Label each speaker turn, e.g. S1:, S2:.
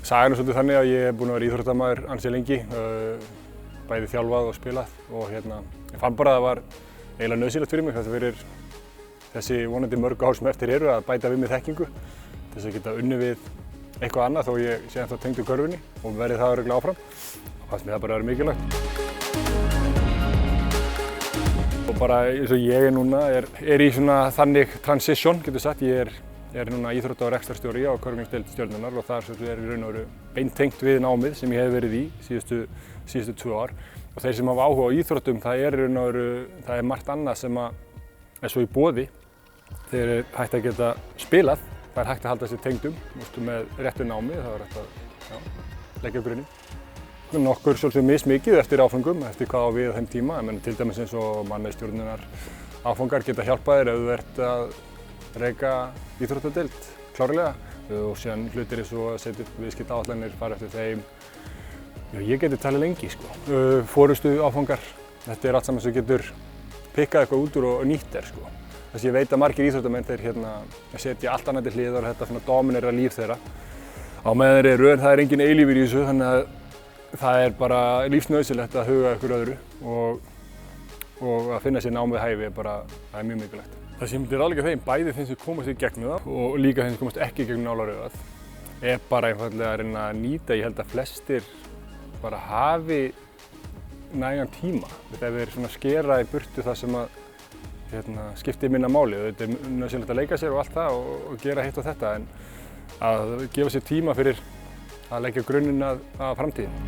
S1: Sagan er svolítið þannig að ég hef búinn að vera íþróttamaður ansi lengi, bæði þjálfað og spilað og ég fann bara að það var eiginlega nauðsynlegt fyrir mig fyrir þessi vonandi mörgu ár sem eftir eru að bæta við mig þekkingu til þess að geta unnið við eitthvað annað þó ég sé ennþá tengdur körfunni og verði það örugglega áfram. Það fannst mér það bara að vera mikilvægt. Og bara eins og ég núna er í svona þannig transition, getur sagt. Ég er núna íþrótta- og rekstrarstjóri á körfuboltadeild Stjörnunnar og þar er í raun og veru beintengt við námið sem ég hef verið í síðustu 2 ár. Og þeir sem hafa áhuga á íþróttum, það er margt annað sem er svo í boði. Þeir eru hægt að geta spilað, það er hægt að halda sér tengdum með réttu námi, það er hægt að leggja grunninn. Nokkur svolítið mismikið eftir áfangum, eftir hvað á við á þeim tíma. Til dæmis eins og mannauðsstjórnunar áfangar geta hjálpað þér ef þú ert að reka íþróttadeild, klárlega. Og síðan hlutir eins og að setja upp viðskiptaáætlanir, fara eftir þeim. Ég geti talið lengi, sko. Forystu áfangar, þetta er allt saman sem getur pikkað eitthvað út úr og nýtt þér, sko. Þess að ég veit að margir íþróttamenn þeir setja allt annað til hliðar og þetta dominera líf þeirra. Á meðan þeir eru, en það er engin eilífur í þessu, þannig að það er bara lífsnauðsynlegt að huga ykkur öðru og að finna sér nám við hæfi það er mjög mikilvægt. Það sem ég ráðleggja þeim, bæði þeim sem komast í gegnum það og líka þeim sem komast ekki í gegnum nálarauðað, er bara einfaldlega að reyna að nýta, ég held að flestir bara hafi nægan tíma. Þegar þeir skera í burtu það sem skiptir minna máli. Þetta er nauðsynlegt að leika sér og allt það og gera hitt og þetta, en að gefa sér tíma fyrir að leggja grunninn að framtíðinni.